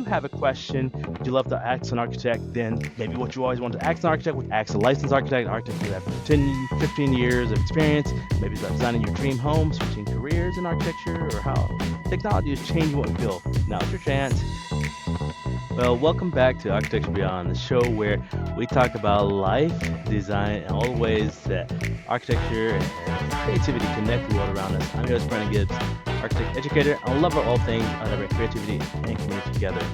have a question you love to ask an architect, then maybe what you always want to ask an architect would ask a licensed architect, an architect who have 10, 15 years of experience, maybe it's about designing your dream home, switching careers in architecture, or how technology is changing what we build. Now's your chance. Well, welcome back to Architecture Beyond, the show where we talk about life, design, and all the ways that architecture and creativity connect the world around us. I'm your host, Brandon Gibbs, architect educator, and lover of all things that bring creativity and community together.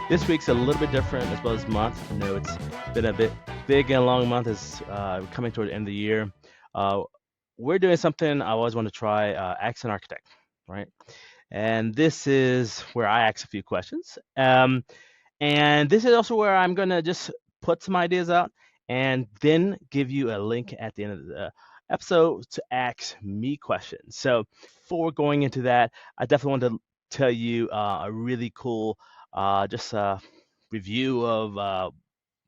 This week's a little bit different as well as month. I know it's been a bit big and long month as coming toward the end of the year. We're doing something I always want to try, ask an architect, right? And this is where I ask a few questions. And this is also where I'm going to just put some ideas out and then give you a link at the end of the episode to ask me questions. So before going into that, I definitely want to tell you a really cool just review of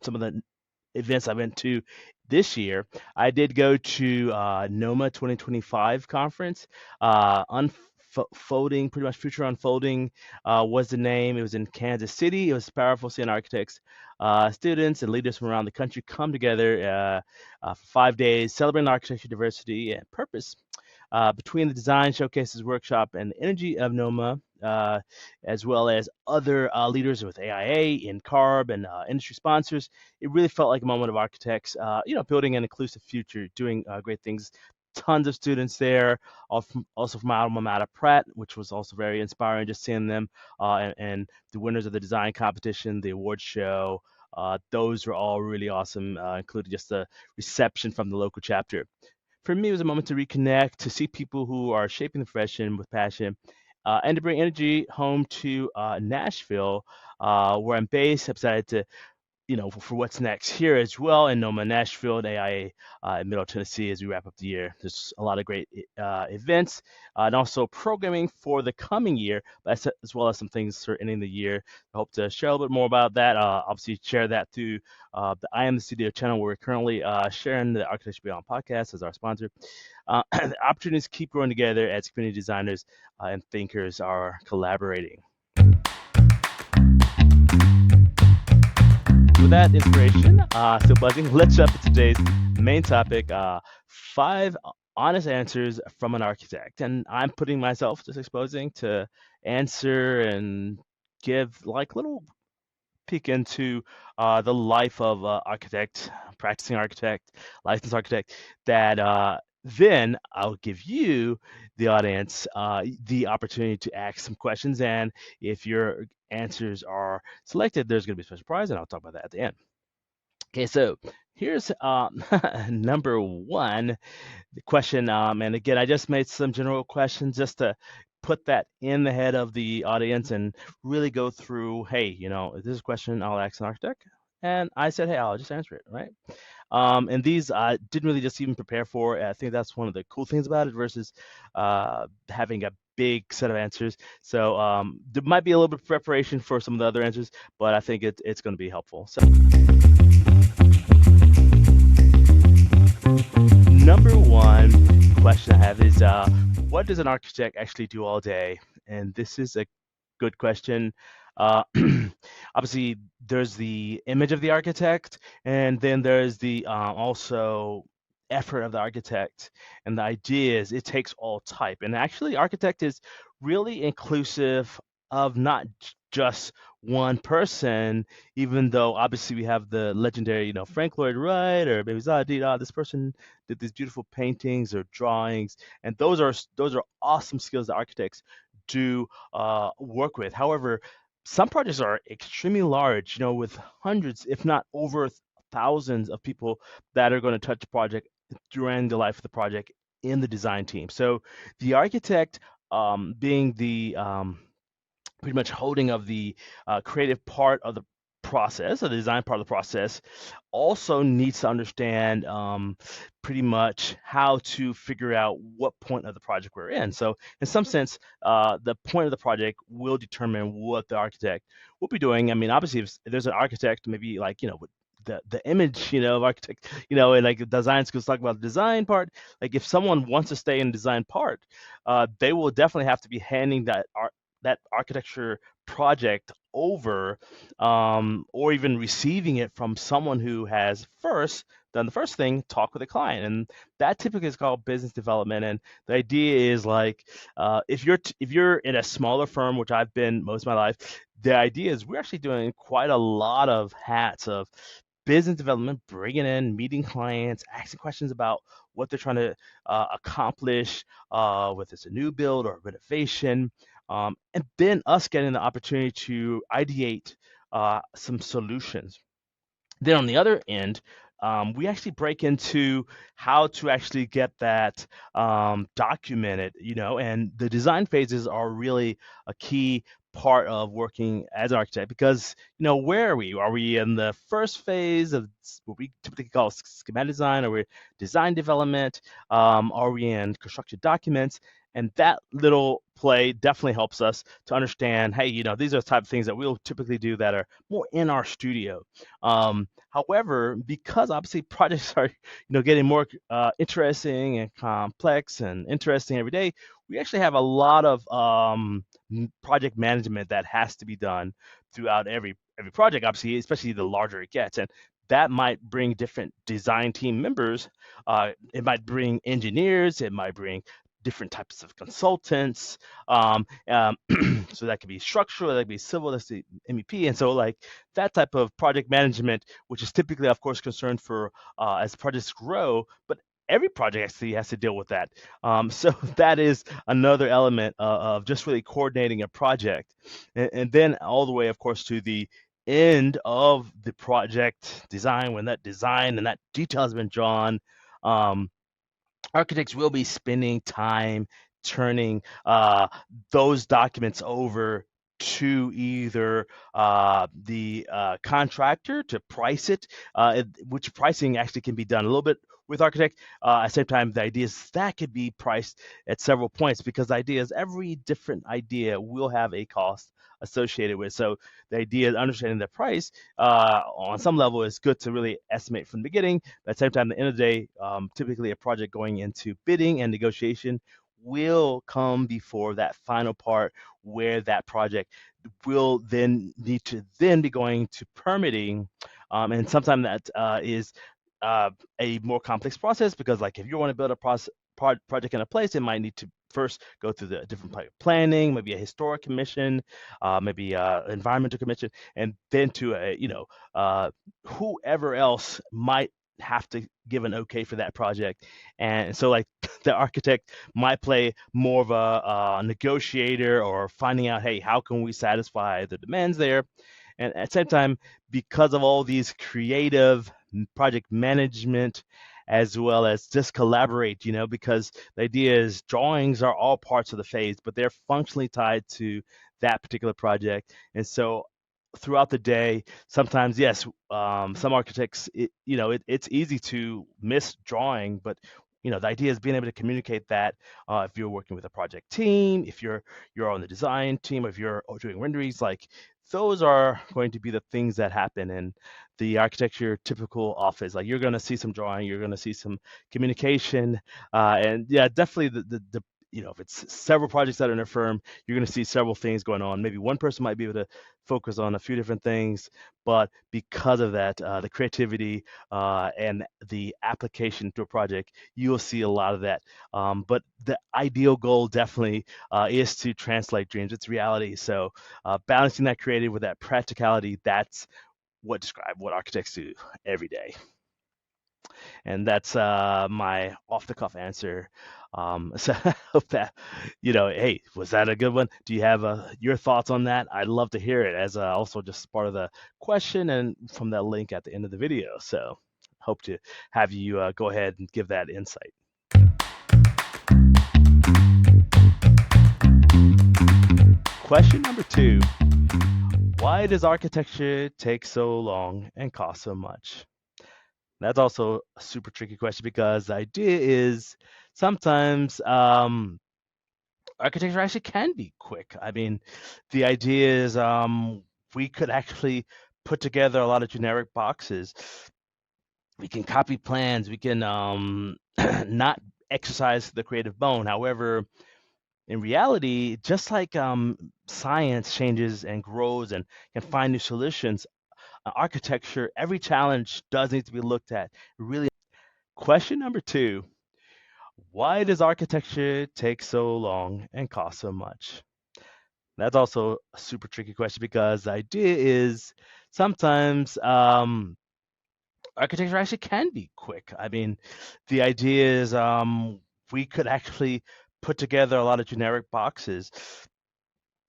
some of the events I went to this year. I did go to NOMA 2025 conference. Unfolding, pretty much Future Unfolding was the name. It was in Kansas City. It was powerful seeing architects, students, and leaders from around the country come together for 5 days, celebrating architecture diversity and purpose. Between the design showcases workshop and the energy of NOMA, as well as other leaders with AIA and CARB and industry sponsors, it really felt like a moment of architects, building an inclusive future, doing great things. Tons of students there, also from my alma mater, Pratt, which was also very inspiring, just seeing them and the winners of the design competition, the award show. Those were all really awesome, including just the reception from the local chapter. For me, it was a moment to reconnect, to see people who are shaping the profession with passion, and to bring energy home to Nashville, where I'm based. I'm excited to for what's next here as well in NOMA Nashville and AIA in Middle Tennessee as we wrap up the year. There's a lot of great events and also programming for the coming year, but as well as some things for ending the year. I hope to share a little bit more about that. Obviously, share that through the Iamthestudio channel where we're currently sharing the Architecture Beyond podcast as our sponsor. The opportunities keep growing together as community designers and thinkers are collaborating. With that inspiration, still buzzing, let's jump into today's main topic, 5 honest answers from an architect. And I'm putting myself, just exposing, to answer and give like little peek into the life of architect, practicing architect, licensed architect, that then I'll give you, the audience, the opportunity to ask some questions. And if your answers are selected, there's going to be a special prize, and I'll talk about that at the end. Okay, so here's number one question. And again, I just made some general questions just to put that in the head of the audience and really go through, hey, is this a question I'll ask an architect? And I said, hey, I'll just answer it, right? And these I didn't really just even prepare for. I think that's one of the cool things about it versus having a big set of answers. So there might be a little bit of preparation for some of the other answers, but I think it's going to be helpful. So number one question I have is, what does an architect actually do all day? And this is a good question. Obviously, there's the image of the architect, and then there's the also effort of the architect. And the idea is it takes all type. And actually, architect is really inclusive of not just one person, even though obviously we have the legendary, Frank Lloyd Wright or maybe Zaha, this person did these beautiful paintings or drawings, and those are awesome skills that architects do work with. However, some projects are extremely large, with hundreds, if not over thousands of people that are going to touch the project during the life of the project in the design team. So the architect being the pretty much holding of the creative part of the process, the design part of the process, also needs to understand pretty much how to figure out what point of the project we're in. So in some sense, the point of the project will determine what the architect will be doing. I mean, obviously, if there's an architect, maybe like, with the image, of architect, and like design schools talk about the design part. Like if someone wants to stay in design part, they will definitely have to be handing that that architecture project over, or even receiving it from someone who has first done the first thing, talk with a client, and that typically is called business development. And the idea is like, if you're in a smaller firm, which I've been most of my life, the idea is we're actually doing quite a lot of hats of business development, bringing in, meeting clients, asking questions about what they're trying to accomplish, whether it's a new build or a renovation, and then us getting the opportunity to ideate some solutions. Then on the other end, we actually break into how to actually get that documented, and the design phases are really a key part of working as an architect because, where are we? Are we in the first phase of what we typically call schematic design, or we design development? Are we in construction documents? And that little play definitely helps us to understand, hey, these are the type of things that we'll typically do that are more in our studio. However, because obviously projects are, getting more interesting and complex and interesting every day, we actually have a lot of project management that has to be done throughout every project. Obviously, especially the larger it gets, and that might bring different design team members. It might bring engineers. It might bring different types of consultants. So that could be structural, that could be civil, that's the MEP, and so like that type of project management, which is typically, of course, concerned for as projects grow, but every project actually has to deal with that. So that is another element of just really coordinating a project, and then all the way, of course, to the end of the project design, when that design and that detail has been drawn. Architects will be spending time turning those documents over to either the contractor to price it, which pricing actually can be done a little bit with architect. At the same time, the idea is that could be priced at several points, because the idea is every different idea will have a cost associated with. So the idea is understanding the price on some level is good to really estimate from the beginning. But at the same time, at the end of the day, typically a project going into bidding and negotiation will come before that final part, where that project will then need to then be going to permitting, and sometimes that is a more complex process, because like if you want to build a project in a place, it might need to first go through the different planning, maybe a historic commission, maybe environmental commission, and then to a whoever else might have to give an okay for that project. And so like the architect might play more of a negotiator, or finding out, hey, how can we satisfy the demands there. And at the same time, because of all these creative project management, as well as just collaborate, because the idea is drawings are all parts of the phase, but they're functionally tied to that particular project. And so throughout the day, sometimes, yes, some architects, it's easy to miss drawing, but the idea is being able to communicate that, if you're working with a project team, if you're on the design team, if you're doing renderings, like those are going to be the things that happen in the architecture typical office. Like you're going to see some drawing, you're going to see some communication, and yeah, definitely the if it's several projects that are in a firm, you're going to see several things going on. Maybe one person might be able to focus on a few different things, but because of that, the creativity and the application to a project, you'll see a lot of that. But the ideal goal definitely is to translate dreams. It's reality. So balancing that creative with that practicality, that's what architects do every day. And that's my off the cuff answer. So I hope that, hey, was that a good one? Do you have your thoughts on that? I'd love to hear it, as also just part of the question and from that link at the end of the video. So hope to have you go ahead and give that insight. Question number 2. Why does architecture take so long and cost so much? That's also a super tricky question, because the idea is sometimes architecture actually can be quick. I mean, the idea is we could actually put together a lot of generic boxes. We can copy plans. We can not exercise the creative bone. However, in reality, just like science changes and grows and can find new solutions, architecture, every challenge does need to be looked at. Really. Question number two: why does architecture take so long and cost so much? That's also a super tricky question because the idea is sometimes architecture actually can be quick. I mean, the idea is we could actually put together a lot of generic boxes.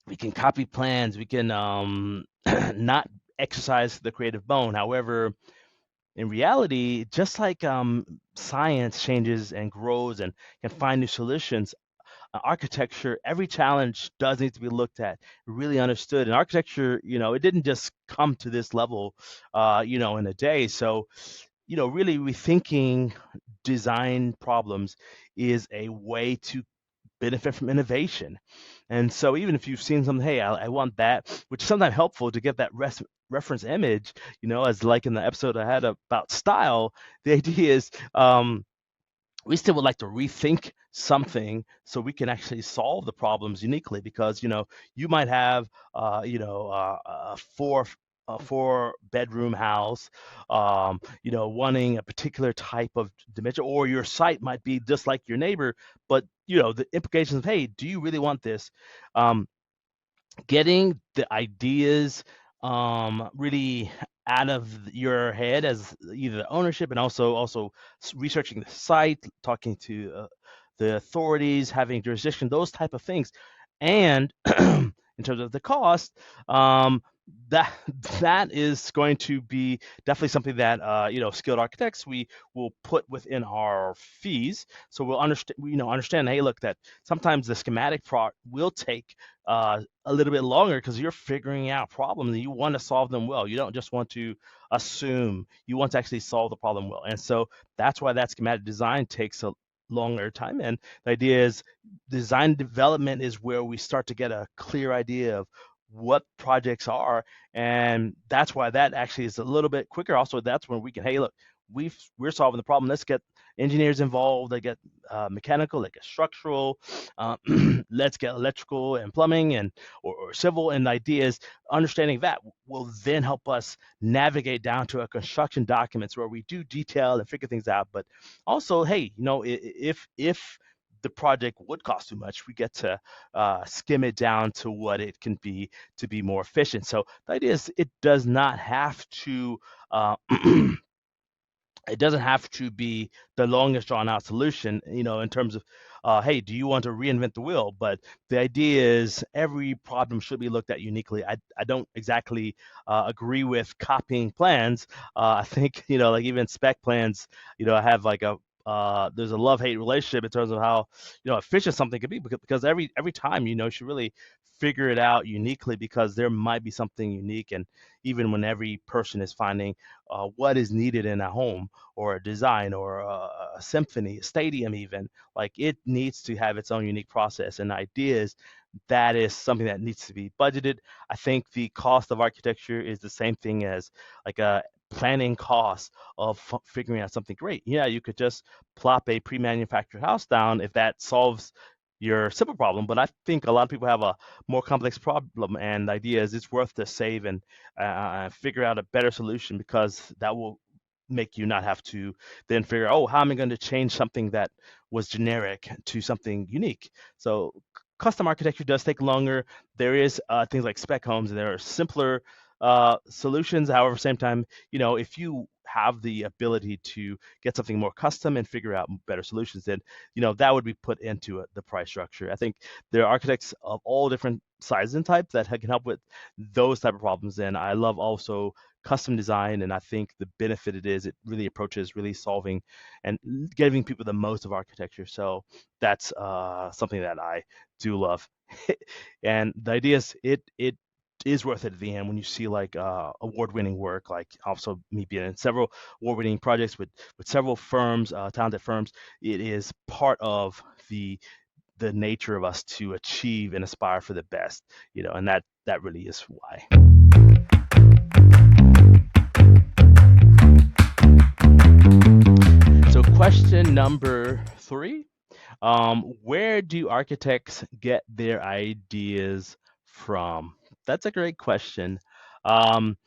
We can copy plans. We can not exercise the creative bone. However, in reality, just like science changes and grows and can find new solutions, architecture, every challenge does need to be looked at, really understood. And architecture, it didn't just come to this level, in a day. So, really rethinking design problems is a way to benefit from innovation. And so even if you've seen something, hey, I want that, which is sometimes helpful to get that reference image, as like in the episode I had about style, the idea is we still would like to rethink something so we can actually solve the problems uniquely because you might have a four bedroom house, wanting a particular type of dimension, or your site might be just like your neighbor, but the implications of, hey, do you really want this? um, Getting the ideas really out of your head as either the ownership, and also researching the site, talking to the authorities, having jurisdiction, those type of things. And in terms of the cost, that that is going to be definitely something that skilled architects, we will put within our fees. So we'll understand, hey, look, that sometimes the schematic part will take a little bit longer because you're figuring out problems and you want to solve them well. You don't just want to assume, you want to actually solve the problem well. And so that's why that schematic design takes a longer time. And the idea is design development is where we start to get a clear idea of what projects are, and that's why that actually is a little bit quicker. Also, that's when we can, hey, look, we're solving the problem. Let's get engineers involved. They get mechanical, they get structural. Uh, let's get electrical and plumbing and or civil. And the idea is understanding that will then help us navigate down to a construction documents where we do detail and figure things out. But also, hey, if the project would cost too much, we get to skim it down to what it can be to be more efficient. So the idea is it does not have to it doesn't have to be the longest drawn out solution, in terms of, hey, do you want to reinvent the wheel? But the idea is every problem should be looked at uniquely. I don't exactly agree with copying plans. I think, like even spec plans, I have like there's a love-hate relationship in terms of how, efficient something could be, because every time, you should really figure it out uniquely because there might be something unique. And even when every person is finding what is needed in a home or a design or a symphony, a stadium, even, like, it needs to have its own unique process and ideas. That is something that needs to be budgeted. I think the cost of architecture is the same thing as like a planning cost of figuring out something great. Yeah, you could just plop a pre-manufactured house down if that solves your simple problem, but I think a lot of people have a more complex problem, and the idea is it's worth to save and figure out a better solution, because that will make you not have to then figure, oh, how am I going to change something that was generic to something unique? So custom architecture does take longer. There is things like spec homes, and there are simpler solutions. However, same time, if you have the ability to get something more custom and figure out better solutions, then that would be put into the price structure. I think there are architects of all different sizes and types that can help with those type of problems. And I love also custom design, and I think the benefit it is, it really approaches really solving and giving people the most of architecture. So that's something that I do love. And the idea is it is worth it at the end when you see like award-winning work, like also me being in several award-winning projects with several firms, talented firms. It is part of the nature of us to achieve and aspire for the best, and that really is why. So question number 3. Where do architects get their ideas from? That's a great question. Um,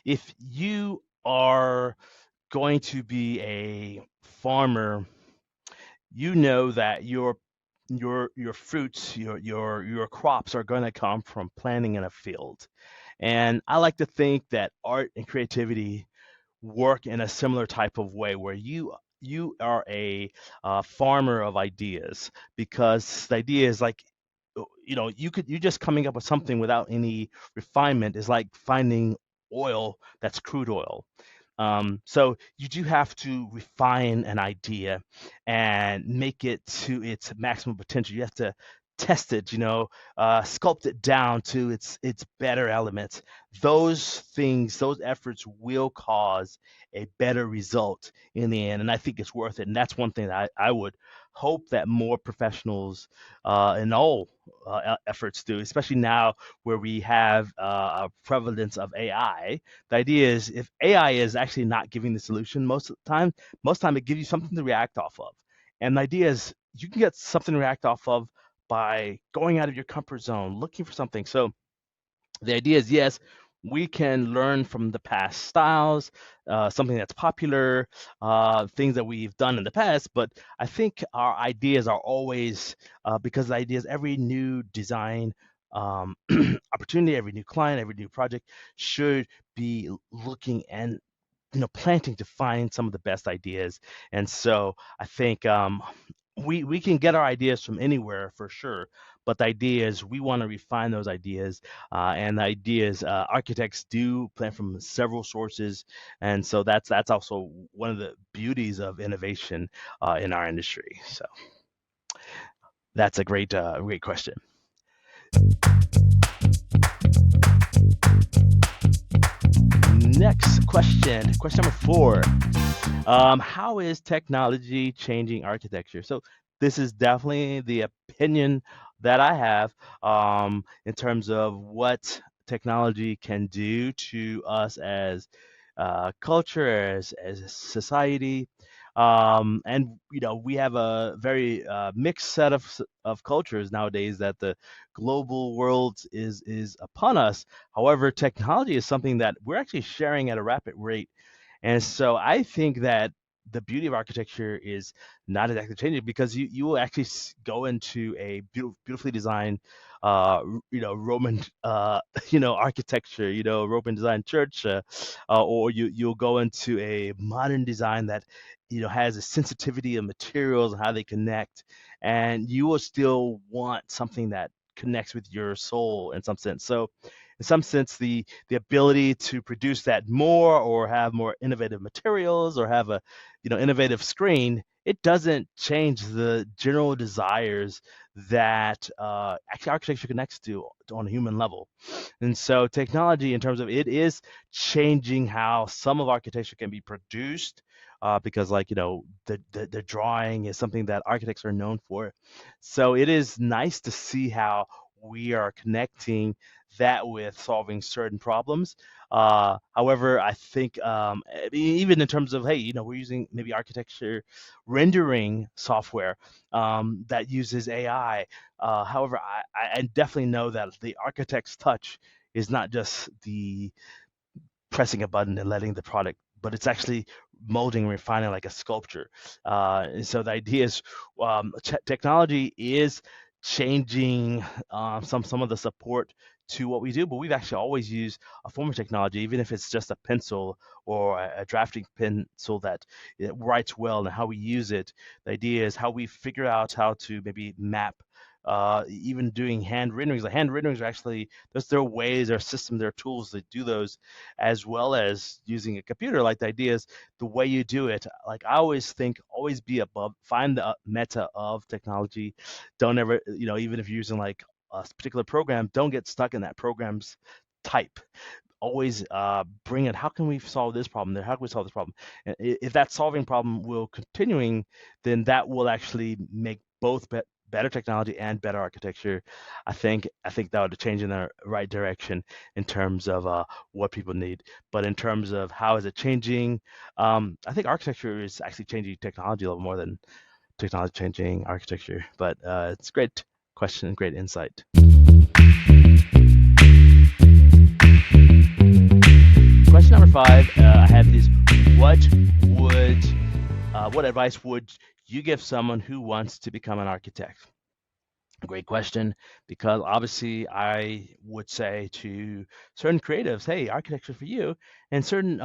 if you are going to be a farmer, you know that your fruits, your crops are going to come from planting in a field. And I like to think that art and creativity work in a similar type of way where you are a farmer of ideas, because the idea is like, you just coming up with something without any refinement is like finding oil that's crude oil. So you do have to refine an idea and make it to its maximum potential. You have to test it, sculpt it down to its better elements. Those things, those efforts will cause a better result in the end, and I think it's worth it. And that's one thing that I would hope that more professionals in all efforts do, especially now where we have a prevalence of AI. The idea is, if AI is actually not giving the solution most of the time it gives you something to react off of. And the idea is you can get something to react off of by going out of your comfort zone, looking for something. So the idea is, yes, we can learn from the past styles, something that's popular, things that we've done in the past. But I think our ideas are always, because the ideas, every new design opportunity, every new client, every new project should be looking and planting to find some of the best ideas. And so I think we can get our ideas from anywhere for sure, but the idea is we want to refine those ideas, and the ideas, architects do plan from several sources, and so that's also one of the beauties of innovation in our industry. So that's a great question. Next question number 4. How is technology changing architecture? So this is definitely the opinion that I have, in terms of what technology can do to us as culture, as a society. And we have a very mixed set of cultures nowadays, that the global world is upon us. However, technology is something that we're actually sharing at a rapid rate, and so I think that the beauty of architecture is not exactly changing, because you will actually go into a beautifully designed, Roman, architecture, Roman designed church, or you'll go into a modern design that has a sensitivity of materials and how they connect, and you will still want something that connects with your soul in some sense. So in some sense, the ability to produce that more, or have more innovative materials, or have a innovative screen, it doesn't change the general desires that actually architecture connects to on a human level. And so technology, in terms of it, is changing how some of architecture can be produced, because, like, the drawing is something that architects are known for. So it is nice to see how we are connecting that with solving certain problems. However, I think, even in terms of, hey, we're using maybe architecture rendering software that uses AI. However, I definitely know that the architect's touch is not just the pressing a button and letting the product, but it's actually molding and refining like a sculpture. And so the idea is, technology is changing some of the support to what we do, but we've actually always used a form of technology, even if it's just a pencil or a drafting pencil that it writes well, and how we use it. The idea is how we figure out how to maybe map. Even doing hand renderings. The hand renderings are actually, there are ways, there are systems, there are tools that do those, as well as using a computer. Like, the idea is the way you do it. Like, I always think, always be above, find the meta of technology. Don't ever, even if you're using like a particular program, don't get stuck in that program's type. Always bring it. How can we solve this problem? There, how can we solve this problem? And if that solving problem will continuing, then that will actually make both better technology and better architecture. I think that would change in the right direction in terms of what people need. But in terms of how is it changing, I think architecture is actually changing technology a little more than technology changing architecture. But it's great question, great insight. Question number five I have is would what advice would you give someone who wants to become an architect? Great question, because obviously I would say to certain creatives, hey, architecture for you, and certain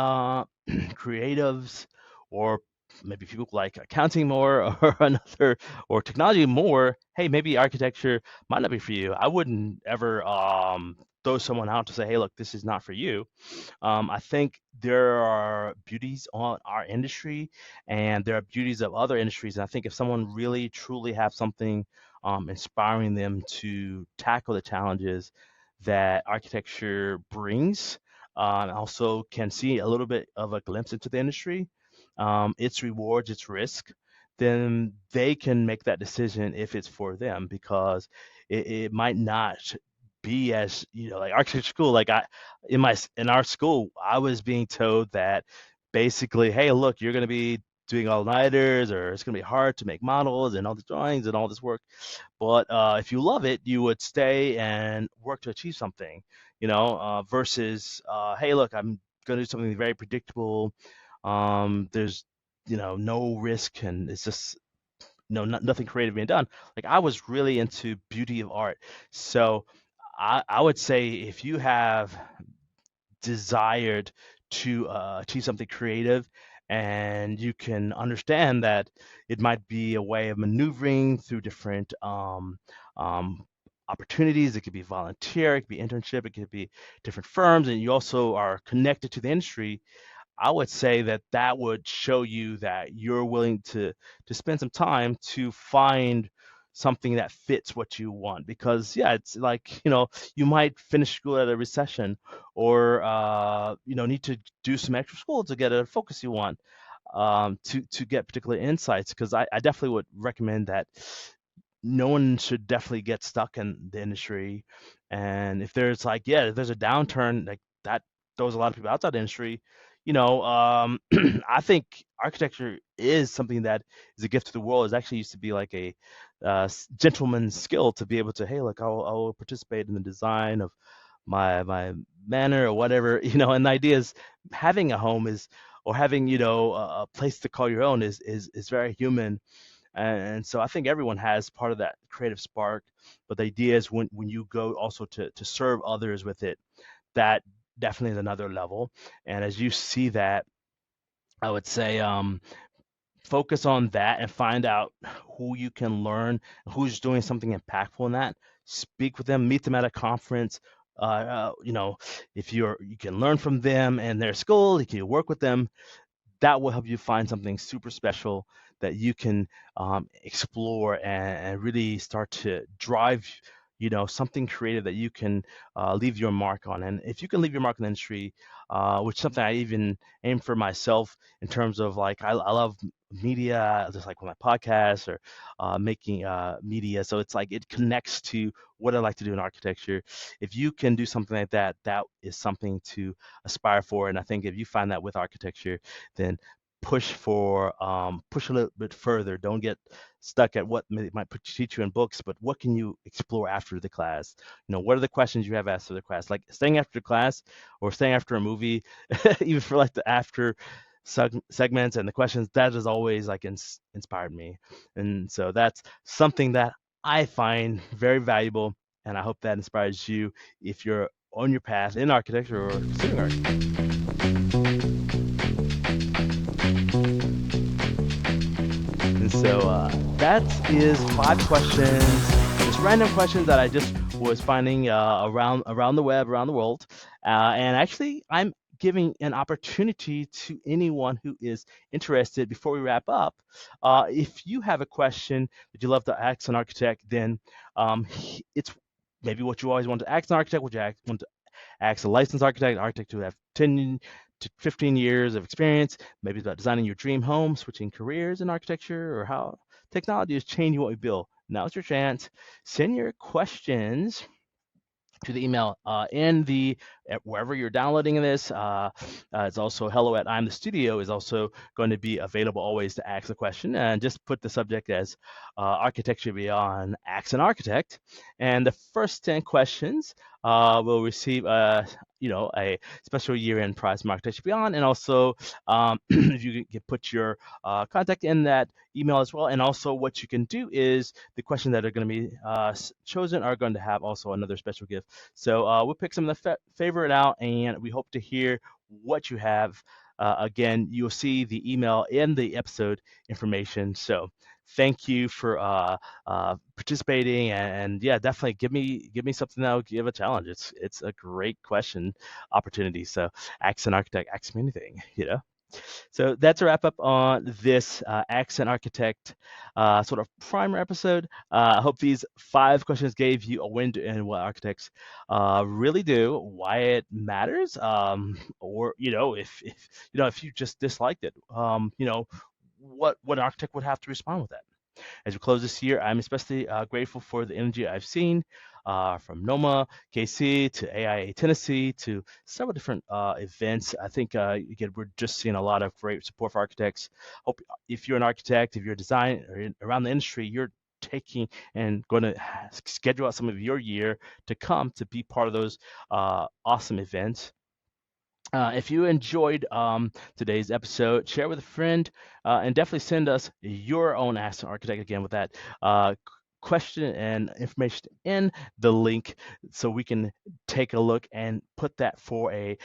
creatives or maybe people like accounting more or another or technology more, hey, maybe architecture might not be for you. I wouldn't ever throw someone out to say, hey, look, this is not for you. I think there are beauties on our industry and there are beauties of other industries. And I think if someone really truly have something inspiring them to tackle the challenges that architecture brings, also can see a little bit of a glimpse into the industry, its rewards, its risk, then they can make that decision if it's for them because it might not be as like architecture school like I in our school I was being told that basically, hey, look, you're going to be doing all-nighters or it's going to be hard to make models and all the drawings and all this work, but if you love it you would stay and work to achieve something, versus hey, look, I'm going to do something very predictable. There's no risk and it's just nothing creative being done. Like I was really into beauty of art. So I would say if you have desired to achieve something creative and you can understand that it might be a way of maneuvering through different um, opportunities. It could be volunteer, it could be internship, it could be different firms, and you also are connected to the industry. I would say that that would show you that you're willing to spend some time to find something that fits what you want. Because yeah, it's like you might finish school at a recession, or need to do some extra school to get a focus you want, to get particular insights. Because I definitely would recommend that no one should definitely get stuck in the industry. And if there's like, yeah, if there's a downturn like that throws a lot of people outside the industry, I think architecture is something that is a gift to the world. It actually used to be like a gentleman's skill to be able to, hey, look, I'll participate in the design of my manor or whatever, and the idea is having a home is or having a place to call your own is very human. And so I think everyone has part of that creative spark, but the idea is when you go also to serve others with it, that definitely is another level. And as you see that, I would say focus on that and find out who you can learn, who's doing something impactful in that. Speak with them, meet them at a conference. If you can learn from them and their school, you can work with them, that will help you find something super special that you can explore and really start to drive something creative that you can leave your mark on. And if you can leave your mark in the industry, which is something I even aim for myself in terms of like I love media, just like with my podcast or making media, so it's like it connects to what I like to do in architecture. If you can do something like that, that is something to aspire for. And I think if you find that with architecture, then push a little bit further. Don't get stuck at what might teach you in books, but what can you explore after the class? What are the questions you have after the class? Like staying after class or staying after a movie, even for like the after segments and the questions, that has always like inspired me. And so that's something that I find very valuable, and I hope that inspires you if you're on your path in architecture or considering art. And so that is 5 questions, just random questions that I just was finding around the web, around the world. And actually, I'm giving an opportunity to anyone who is interested before we wrap up. If you have a question that you love to ask an architect, then it's maybe what you always want to ask an architect, what you want to ask a licensed architect, architect who have 10 to 15 years of experience, maybe about designing your dream home, switching careers in architecture, or how technology is changing what we build. Now's your chance. Send your questions to the email in the wherever you're downloading this. It's also hello at Iamthestudio is also going to be available always to ask a question, and just put the subject as architecture beyond ask an architect, and the first 10 questions will receive a special year-end prize from Architecture Beyond, and also if you can put your contact in that email as well. And also what you can do is the questions that are going to be chosen are going to have also another special gift. So we'll pick some of the favorite out, and we hope to hear what you have. Again, you'll see the email in the episode information. So thank you for participating, and yeah, definitely give me something that'll give a challenge. It's a great question opportunity. So ask an architect, ask me anything. So that's a wrap up on this Accent Architect sort of primer episode. I hope these 5 questions gave you a window in what architects really do, why it matters, or if you just disliked it, what an architect would have to respond with that. As we close this year, I'm especially grateful for the energy I've seen from NOMA, KC to AIA Tennessee to several different events. I think, again, we're just seeing a lot of great support for architects. Hope if you're an architect, if you're a design or around the industry, you're taking and going to schedule out some of your year to come to be part of those awesome events. If you enjoyed today's episode, share with a friend, and definitely send us your own Ask an Architect again with that question and information in the link so we can take a look and put that for a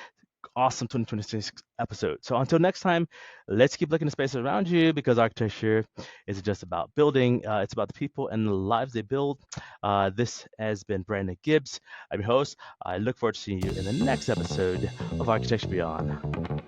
awesome 2026 episode. So until next time, let's keep looking at spaces around you, because architecture isn't just about building, it's about the people and the lives they build. This has been Brandon Gibbs. I'm your host. I look forward to seeing you in the next episode of Architecture Beyond.